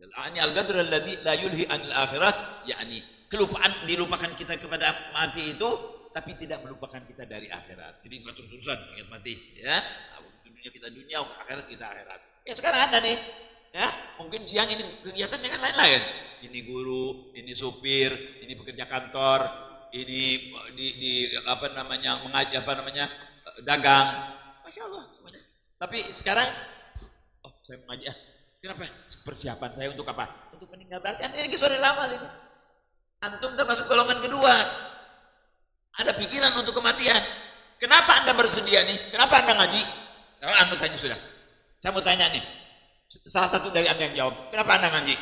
Al-ani al-ghadr alladzi la yulhi anil akhirah, yakni kelupaan, dilupakan kita kepada mati itu tapi tidak melupakan kita dari akhirat. Jadi enggak terus-terusan ingat mati, ya. Dunia kita dunia, akhirat kita akhirat. Ya sekarang ada nih. Ya, mungkin siang ini kegiatannya kan lain-lain. Ini guru, ini supir, ini pekerja kantor, ini di apa namanya dagang. Masya Allah semuanya. Tapi sekarang, saya mengaji. Kenapa? Persiapan saya untuk apa? Untuk meninggal. Berarti Anda lagi sore lama ini. Antum termasuk golongan kedua. Ada pikiran untuk kematian. Kenapa Anda bersedia nih? Kenapa Anda ngaji? Kalau Anda tanya sudah. Saya mau tanya nih. Salah satu dari Anda yang jawab. Kenapa Anda ngaji?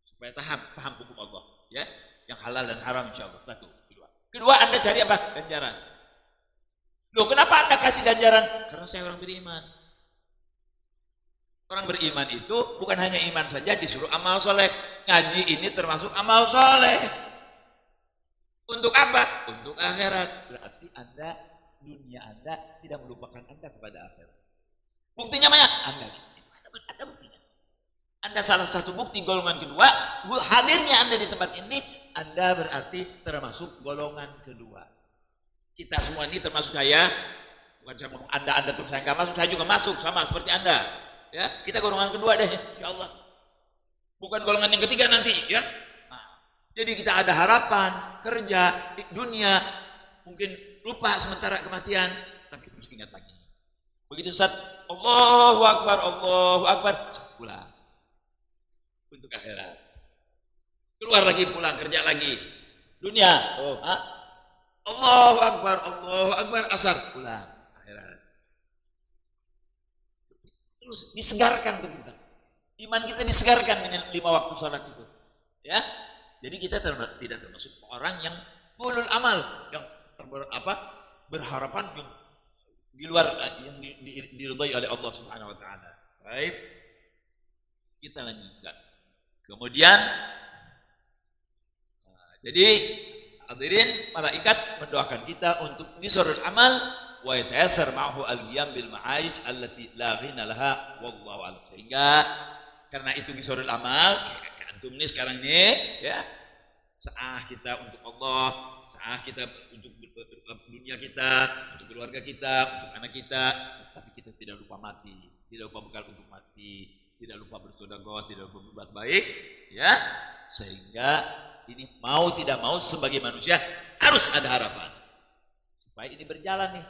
Supaya paham hukum Allah. Ya, yang halal dan haram insya Allah. Satu. Kedua Anda cari apa? Ganjaran. Loh, kenapa Anda kasih ganjaran? Karena saya orang beriman. Orang beriman itu bukan hanya iman saja, disuruh amal soleh. Ngaji ini termasuk amal soleh. Untuk apa? Untuk akhirat. Berarti Anda, dunia Anda tidak melupakan Anda kepada akhirat. Buktinya mana? Anda buktinya. Anda salah satu bukti golongan kedua. Hadirnya Anda di tempat ini, Anda berarti termasuk golongan kedua. Kita semua ini termasuk saya. Bukan saya ngomong Anda terus saya nggak masuk, saya juga masuk sama seperti Anda. Ya, kita golongan kedua deh, insya Allah. Bukan golongan yang ketiga nanti, ya. Nah, jadi kita ada harapan kerja di dunia, mungkin lupa sementara kematian, tapi terus ingat lagi. Begitu saat Allahu Akbar, pulang untuk akhirat. Keluar lagi, pulang kerja lagi. Dunia, Allahu Akbar, asar, pulang akhirat. Terus disegarkan tuh kita. Iman kita disegarkan dengan 5 waktu salat itu. Ya. Jadi kita tidak termasuk orang yang ulul amal, yang berharapan yang di luar yang diridhai oleh Allah Subhanahu wa taala. Baik. Kita lanjutkan. Kemudian jadi hadirin, malaikat mendoakan kita untuk nisrul amal wa yatayassar ma'hu al-qiyam bil ma'ayish allati la ghina laha wallahu a'lam. Sehingga karena itu nisrul amal, antum nih sekarang nih ya, saah kita untuk Allah, saah kita untuk dunia kita, untuk keluarga kita, untuk anak kita, tapi kita tidak lupa mati, tidak lupa bekal untuk mati, tidak lupa bersedekah, tidak lupa berbuat baik, ya. Sehingga ini mau tidak mau sebagai manusia harus ada harapan supaya ini berjalan nih.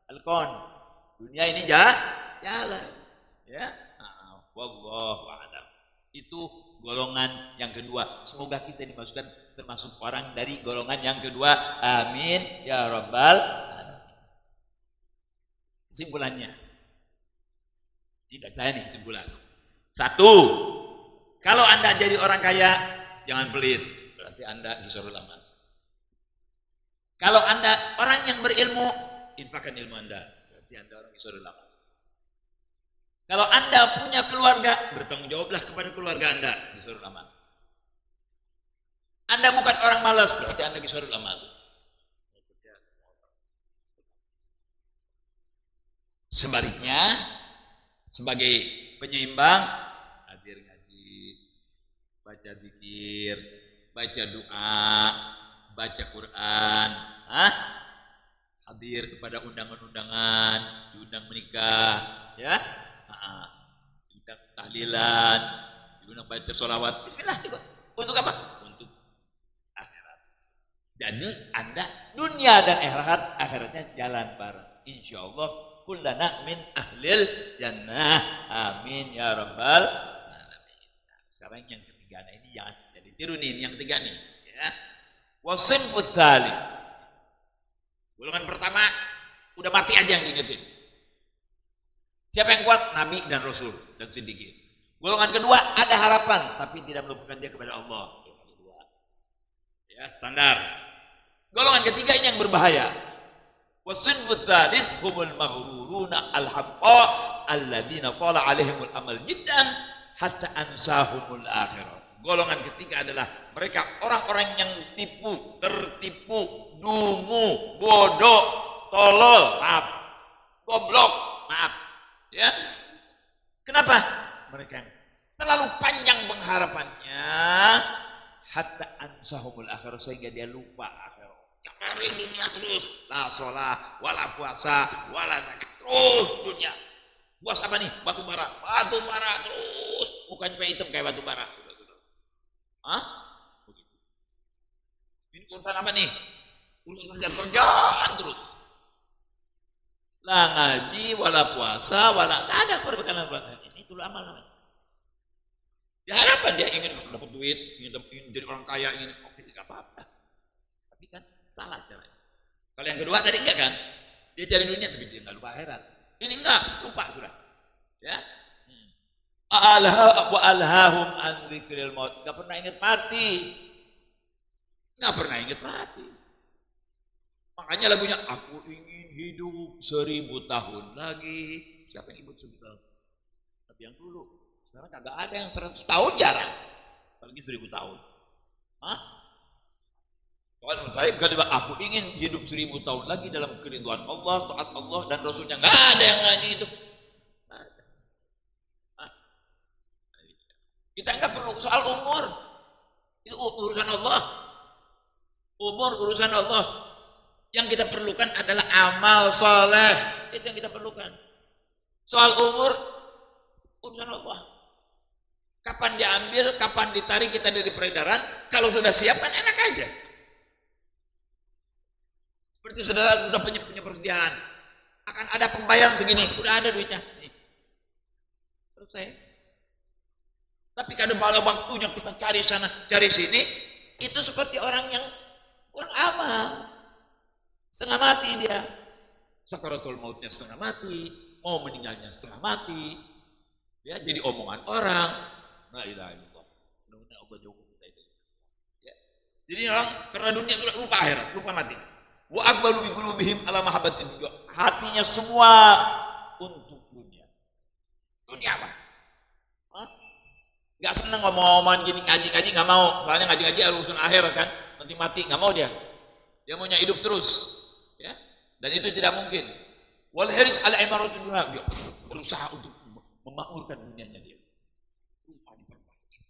Al-Qon, dunia ini jalan, ya. Wallahu a'lam. Itu golongan yang kedua. Semoga kita dimasukkan termasuk orang dari golongan yang kedua. Amin ya rabbal alamin. Kesimpulannya, tidak saya nih kesimpulan. 1, kalau Anda jadi orang kaya, jangan pelit. Berarti Anda disuruh amal. Kalau Anda orang yang berilmu, infakkan ilmu Anda. Berarti Anda orang disuruh amal. Kalau Anda punya keluarga, bertanggung jawablah kepada keluarga Anda, disuruh amal. Anda bukan orang malas, berarti Anda disuruh amal. Sebaliknya, sebagai penyeimbang, hadir ngaji, baca zikir, baca doa, baca Quran, hadir kepada undangan-undangan, diundang menikah, ya, diundang tahlilan, diundang baca sholawat, bismillah, ikut. Untuk apa? Untuk akhirat. Jadi Anda dunia dan akhiratnya jalan bareng. Insya Allah kullana min ahlil jannah. Amin ya rabbal alamin. Sekarang yang ketiga, nah ini jangan jadi tiru nih, yang ketiga nih, ya. Wasinfut tsalits. Golongan pertama udah mati aja yang diingetin. Siapa yang kuat? Nabi dan Rasul dan siddiqin. Golongan kedua ada harapan tapi tidak melupakan dia kepada Allah. Golongan kedua, ya standar. Golongan ketiga ini yang berbahaya. Wasinfut tsalits humul maghruruna al-haqqa alladzina qala alaihimul amal jiddan hatta ansahumul akhirah. Golongan ketiga adalah mereka orang-orang yang tertipu, dungu, bodoh, tolol, maaf, goblok, maaf, ya. Kenapa? Mereka terlalu panjang pengharapannya, hatta ansahumul akhirah, sehingga dia lupa akhirat. Yang hari dunia terus, la sholat, wala puasa, wala zakat, terus dunia. Puas apa nih? Batu bara terus, mukanya hitam kayak batu bara. Begitu. Ini urusan apa nih? Urusan kerjaan terus. Lah ngaji, wala puasa, wala tak ada perbekalan. Ini itu amal namanya. Dia harapan dia ingin dapat duit, ingin jadi orang kaya, ingin oke, enggak apa-apa. Tapi kan salah caranya. Kalau yang kedua tadi enggak kan? Dia cari dunia tapi dia enggak lupa akhirat. Ini enggak, lupa sudah. Ya. Wa alhahum an dzikril maut. Enggak pernah ingat mati. Enggak pernah ingat mati. Makanya lagunya aku ingin hidup 1000 tahun lagi. Siapa yang hidup 1000 tahun? Tapi yang dulu. Sekarang kagak ada yang 100 tahun jarang. Apalagi 1000 tahun. Kalau saya kata aku ingin hidup 1000 tahun lagi dalam keridhaan Allah, taat Allah dan Rasulnya. Enggak ada yang ngaji itu. Kita enggak perlu soal umur. Itu urusan Allah. Umur urusan Allah. Yang kita perlukan adalah amal soleh. Itu yang kita perlukan. Soal umur urusan Allah. Kapan diambil, kapan ditarik kita dari peredaran, kalau sudah siap kan enak aja. Seperti saudara sudah punya persediaan. Akan ada pembayaran segini, udah ada duitnya. Nih. Selesai. Tapi kadang pada waktunya kita cari sana, cari sini, itu seperti orang yang kurang amal. Setengah mati dia. Sakaratul mautnya setengah mati, mau meninggalnya setengah mati. Ya, jadi omongan orang. La ilaha illallah. Mudah-mudahan Allah jauh kita itu. Ya. Jadi orang karena dunia sudah lupa akhirat, lupa mati. Wa aqbalu bi qulubihim ala mahabbatin dunya. Hatinya semua untuk dunia. Dunia apa? Gak seneng ngomong-ngomong gini, ngaji-ngaji gak mau. Soalnya ngaji-ngaji urusan akhir kan, nanti mati, gak mau dia. Dia maunya hidup terus, ya. Dan itu tidak mungkin. Wal hiris ala imaratul dunya, dia berusaha untuk memakmurkan dunianya dia. Lupa diperbaiki,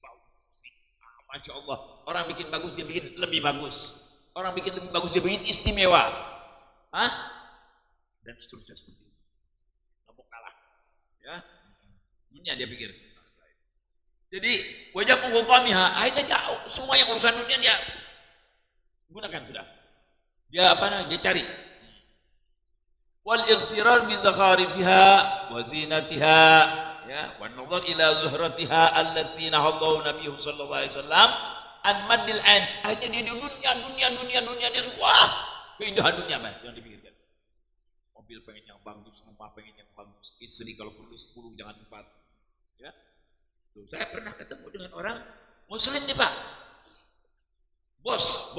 Masya Allah, orang bikin bagus dia bikin lebih bagus. Orang bikin lebih bagus dia bikin istimewa. Dan seterusnya seperti itu. Gak mau kalah, ya. Dunia dia pikir. Jadi wajah penghukamiha akhirnya jauh, semua yang urusan dunia dia gunakan sudah. Dia apa namanya? Dia cari. Wal ightirar bi zakharifiha wa zinatiha, ya, wa nadhar ila zuhratiha allati nahallahu nabiyyu sallallahu alaihi wasallam an maddil ain. Akhirnya dia dunia dia semua keindahan dunia yang dipikirkan. Mobil pengen yang bagus, rumah pengen yang bagus, istri kalau perlu 10 jangan 4. Ya. Saya pernah ketemu dengan orang muslim nih Pak, bos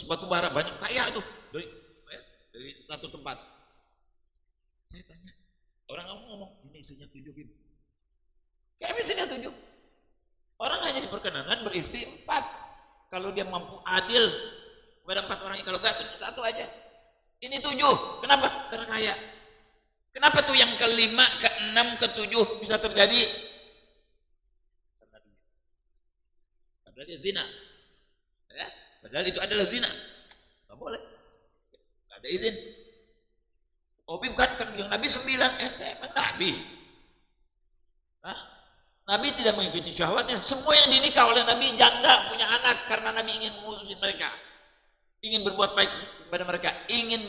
batu bara banyak kaya tuh dari satu tempat. Saya tanya, orang ngomong ini istrinya 7 gitu, kayak istrinya 7. Orang hanya diperkenankan beristri 4 kalau dia mampu adil kepada 4 orang. Kalau enggak 1 aja. Ini 7, kenapa? Karena kaya. Kenapa tuh yang ke-5, ke-6, ke-6 ke-7 bisa terjadi padahal dia zina. Ya, padahal itu adalah zina. Enggak boleh. Enggak ada izin. Obi bukan yang Nabi 9, emang Nabi. Hah? Nabi tidak mengikuti syahwatnya. Semua yang dinikah oleh Nabi janda punya anak karena Nabi ingin mengurusi mereka, ingin berbuat baik kepada mereka, ingin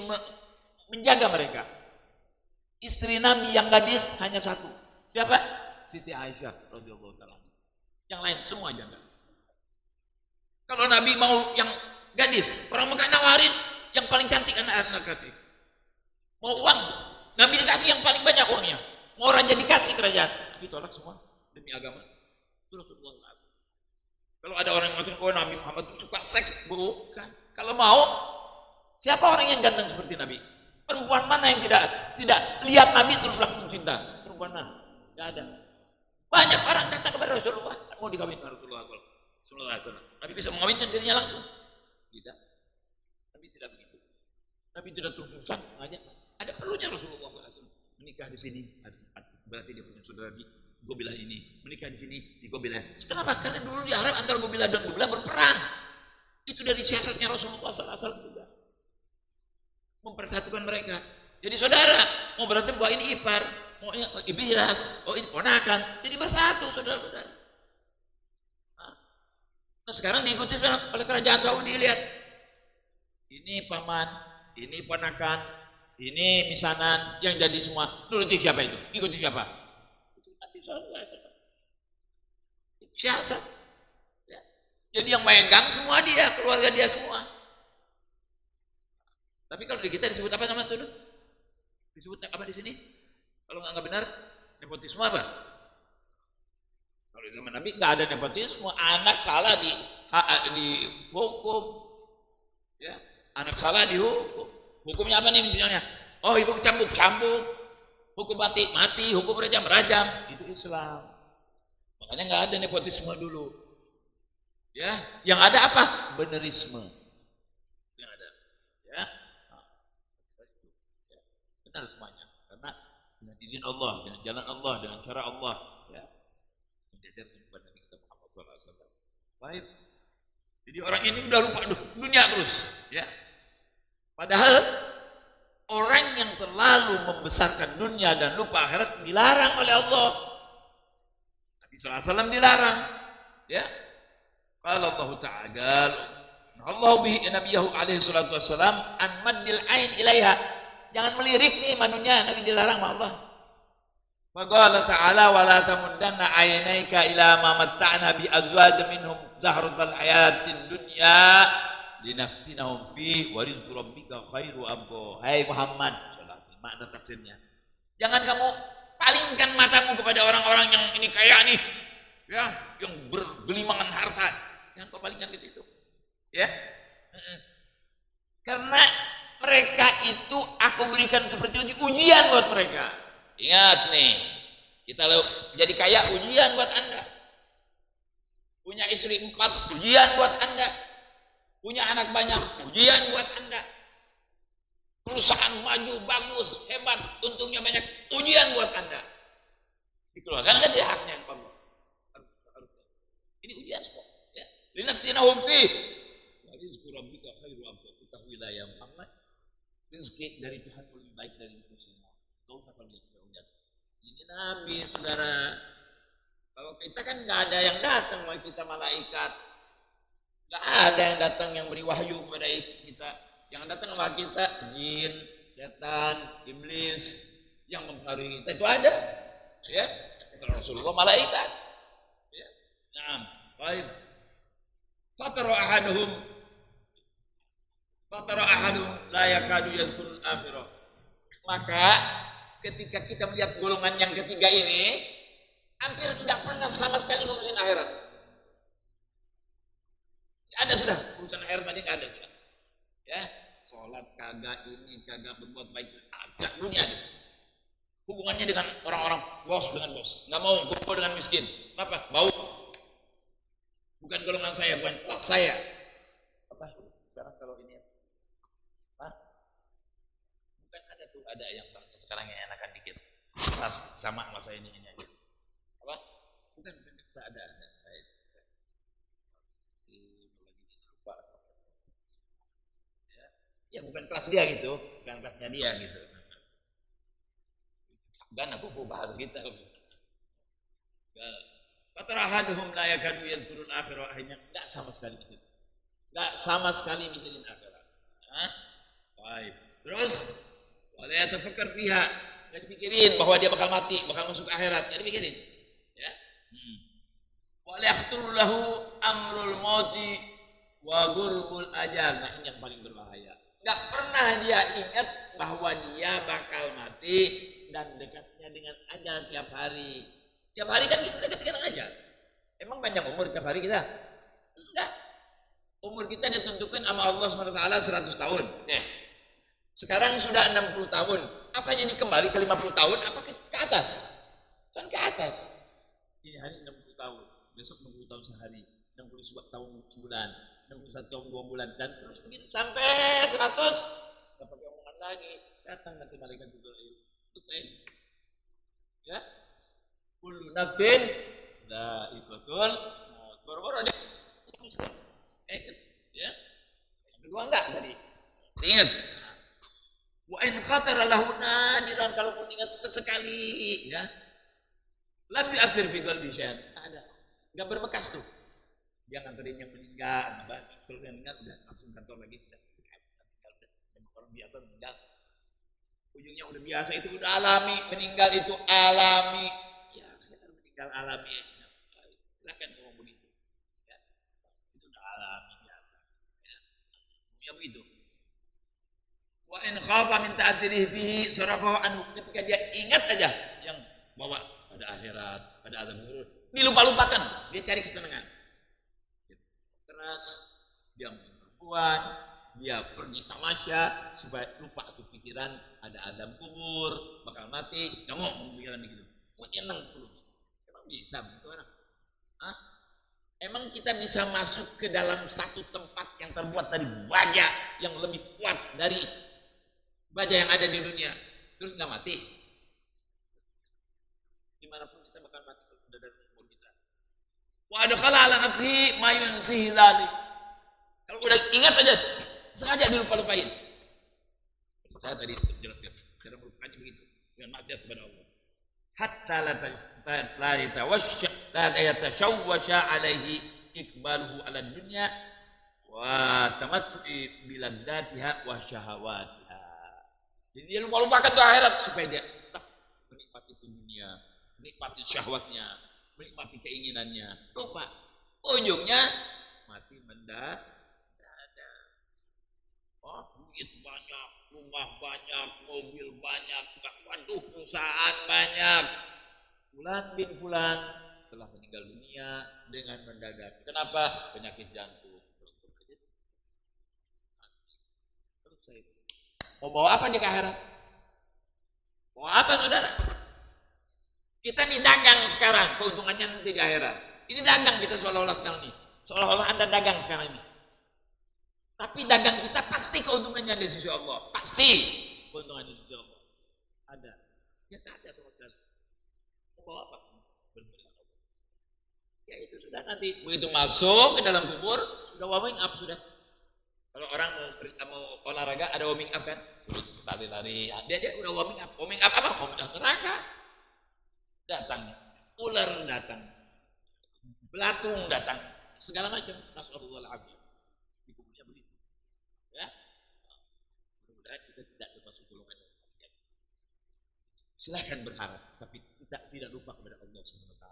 menjaga mereka. Istri Nabi yang gadis hanya satu. Siapa? Siti Aisyah radhiyallahu taala. Yang lain semua janda. Kalau Nabi mau yang gadis, orang Mekah nawarin yang paling cantik anak-anak gadis. Mau uang, Nabi dikasih yang paling banyak uangnya. Mau raja dikasih kerajaan, Nabi tolak semua demi agama. Itu Rasulullah. Kalau ada orang yang mengatakan, oh Nabi Muhammad itu suka seks, bukan. Kalau mau, siapa orang yang ganteng seperti Nabi? Perempuan mana yang tidak lihat Nabi terus langsung cinta? Perempuan mana? Tidak ada. Banyak orang datang kepada Rasulullah, mau dikawin dengan Rasulullah sallallahu alaihi wasallam. Nabi bisa mengawinkan dirinya langsung? Tidak. Nabi tidak begitu. Nabi tidak terus-terusan aja. Ada perlunya Rasulullah SAW menikah di sini, berarti dia punya saudara di Gobilah ini, menikah di sini di Gobilah. Kenapa? Karena dulu di Arab antara Gobilah dan Gobilah berperang. Itu dari siasatnya Rasulullah SAW juga, mempersatukan mereka. Jadi saudara mau berantem, bahwa ini ipar, mau ini ibiras, oh ini ponakan, jadi bersatu saudara-saudara. Nah sekarang diikuti oleh kerajaan Saudi, lihat, ini paman, ini ponakan, ini misanan, yang jadi semua. Nuruti siapa itu? Ikuti siapa? Itu Nabi SAW. Siasat. Ya. Jadi yang megang semua dia, keluarga dia semua. Tapi kalau di kita disebut apa nama itu? Disebut apa di sini? Kalau nggak benar, nepotisme apa? Kalau di zaman Nabi nggak ada nepotisme. Anak salah dihukum. Ya, anak salah dihukum. Hukumnya apa nih misalnya? Oh, hukum cambuk, hukum mati, hukum rajam. Itu Islam. Makanya nggak ada nepotisme dulu. Ya, yang ada apa? Benerisme. Yang ada. Ya. Benar semuanya. Karena dengan izin Allah, dengan jalan Allah, dengan cara Allah, ya. Mengajarkan kepada Nabi kita Muhammad SAW. Baik. Jadi orang ini udah lupa dunia terus, ya. Padahal orang yang terlalu membesarkan dunia dan lupa akhirat dilarang oleh Allah. Nabi SAW dilarang. Ya. Qala Allah Ta'ala, Allah bihi nabiyahu alaihi salatu wassalam an maddil ain ilaiha. Jangan melirik nih manunya, Nabi dilarang sama Allah. Faqala ta'ala wa la tamuddanna aynaika ila ma matta'na bi azwaj minhum zahratal hayatid dunya linaftinahum fi wa rizqu rabbika khairu abqa. Hai Muhammad sallallahu alaihi, makna tafsirnya, jangan kamu palingkan matamu kepada orang-orang yang ini kaya nih, ya, yang bergelimangan harta. Jangan kau palingkan ke situ, ya. Karena mereka itu aku berikan seperti ujian buat mereka. Ingat nih, kita jadi kaya ujian buat Anda. Punya istri 4 ujian buat Anda. Punya anak banyak, ujian buat Anda. Perusahaan maju, bagus, hebat, untungnya banyak, ujian buat Anda. Dikeluarkan kan dia haknya Allah. Ini ujian semua. Ya. Linaftinahum fi wa rizqu rabbika khairu abqa. Ketahuilah ya Muhammad, rezeki dari Tuhan lebih baik dari itu semua. Kau usah panggil ujian. Ini Nabi, saudara. Kalau kita kan nggak ada yang datang, kita malaikat. Gak ada yang datang yang beri wahyu kepada kita. Yang datang kepada kita jin, setan, iblis yang mempengaruhi kita itu ada. Ya, Rasulullah malaikat. Ya. Nah, baik. Fatara ahadum la yakadu yazkurul akhirah. Maka ketika kita melihat golongan yang ketiga ini, hampir tidak pernah sama sekali ngurusin akhirat. Ada sudah urusan akhirat tadi nggak ada sudah. Ya, sholat kagak, ini kagak, berbuat baik agak, dunia ada. Hubungannya dengan orang-orang bos dengan bos, nggak mau kumpul dengan miskin. Kenapa? Bau. Bukan golongan saya, bukan kelas saya. Apa? Sekarang kalau ini, bukan ada tuh, ada yang sekarang yang enakan dikit. kelas sama saya ini aja. Apa? Bukan kasta ada. Lupa. Ya bukan kelas dia gitu, bukan kelasnya dia gitu. Dan aku bahas kita. Fatarahaduhum la yakadu yadhkurul akhirah, akhirnya enggak sama sekali gitu. Enggak sama sekali mikirin akhirat. Baik. Terus wala yatafakkar fiha, enggak dipikirin bahwa dia bakal mati, bakal masuk akhirat, enggak dipikirin. Ya. Wala yakhtur lahu amrul mauti wa ghurul ajal. Nah, ini yang paling berbahaya. Enggak pernah dia ingat bahwa dia bakal mati dan dekatnya dengan ajal tiap hari. Tiap hari kan kita dekat dengan ajal. Emang panjang umur tiap hari kita? Enggak. Umur kita ditentukan sama Allah SWT 100 tahun. Sekarang sudah 60 tahun. Apa jadi kembali ke 50 tahun? Apa ke atas? Kan ke atas. Ini hari 60 tahun. Besok 60 tahun sehari. 60 tahun sebulan. 61 tahun 2 bulan. Dan terus begitu sampai 100. Gak pakai omongan lagi. Datang nanti malaikat juga. Ya. Kullu nafsin dha'iqatul maut. Boro-boro dia. Ya. Yang kedua enggak tadi. Ingat. Wa in khatara lahu nadiran, kalau pun ingat sesekali ya. Lam yu'athir fi qalbi syai'an. Ada. Enggak berbekas tuh. Dia nganterin yang meninggal, selesai meninggal udah langsung kantor lagi. Orang biasa meninggal. Ujungnya udah biasa, itu udah alami, meninggal itu alami. Ya, meninggal alami. Silakan ngomong begitu. Ya. Itu udah alami biasa. Ya begitu. Wa in khafa min ta'thirihi fihi sarafahu anhu, ketika dia ingat aja yang bawa pada akhirat, pada azab kubur, dilupa-lupakan, dia cari ketenangan. Keras, dia perempuan, dia pergi tamasya supaya lupa tuh pikiran ada azab kubur, bakal mati, enggak mau pikiran begitu. Mau nyeneng terus. Emang bisa begitu orang? Hah? Emang kita bisa masuk ke dalam satu tempat yang terbuat dari baja yang lebih kuat dari baja yang ada di dunia, terus nggak mati? Dimanapun kita bakal mati kalau sudah dari umur kita. Wa adkhala ala nafsihi ma yunsihi dzalik. Kalau udah ingat aja, sengaja dilupa-lupain. Saya tadi jelaskan, cara melupakannya begitu, dengan maksiat kepada Allah. Hatta la yatashawwasha alaihi ikbaluhu ala dunya wa tamattu'i biladzatiha wa syahawatiha. Jadi dia lupa-lupakan tuh akhirat supaya dia tetap menikmati dunia, menikmati syahwatnya, menikmati keinginannya. Lupa. Ujungnya mati mendadak. Oh, duit banyak, rumah banyak, mobil banyak, waduh, perusahaan banyak. Fulan bin Fulan telah meninggal dunia dengan mendadak. Kenapa? Penyakit jantung. Selesai. Mau bawa apa dia ke akhirat? Bawa apa saudara? Kita nih dagang sekarang, keuntungannya nanti di akhirat. Ini dagang kita seolah-olah sekarang ini. Seolah-olah Anda dagang sekarang ini. Tapi dagang kita pasti keuntungannya di sisi Allah. Pasti keuntungan di sisi Allah. Ada. Ya tak ada sama sekali. Mau bawa apa? Ya itu sudah nanti. Begitu masuk ke dalam kubur, sudah warming up sudah. Kalau orang mau olahraga ada warming up kan? Lari-lari. Dia udah warming up. Warming up apa? Warming up neraka. Datang. Ular datang. Belatung datang. Segala macam. Nasallallahu di kuburnya begitu. Ya. Mudah-mudahan kita tidak termasuk golongan yang demikian. Silahkan berharap, tapi tidak lupa kepada Allah SWT.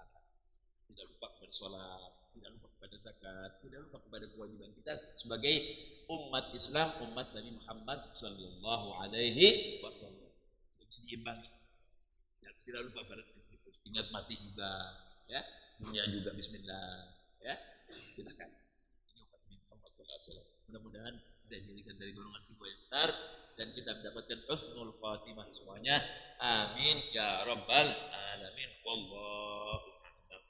Tidak lupa kepada sholat, tidak lupa kepada zakat, tidak lupa kepada kewajiban kita sebagai umat Islam, umat Nabi Muhammad Sallallahu Alaihi Wasallam. Jadi diimbangi. Tidak lupa pada ingat mati juga, ya, dunia juga. Bismillah, ya, silakan. Ini umat Nabi Muhammad Sallallahu Alaihi Wasallam. Mudah-mudahan kita dijadikan dari golongan yang benar dan kita mendapatkan husnul khatimah semuanya. Amin ya rabbal alamin. Wallahu a'lam.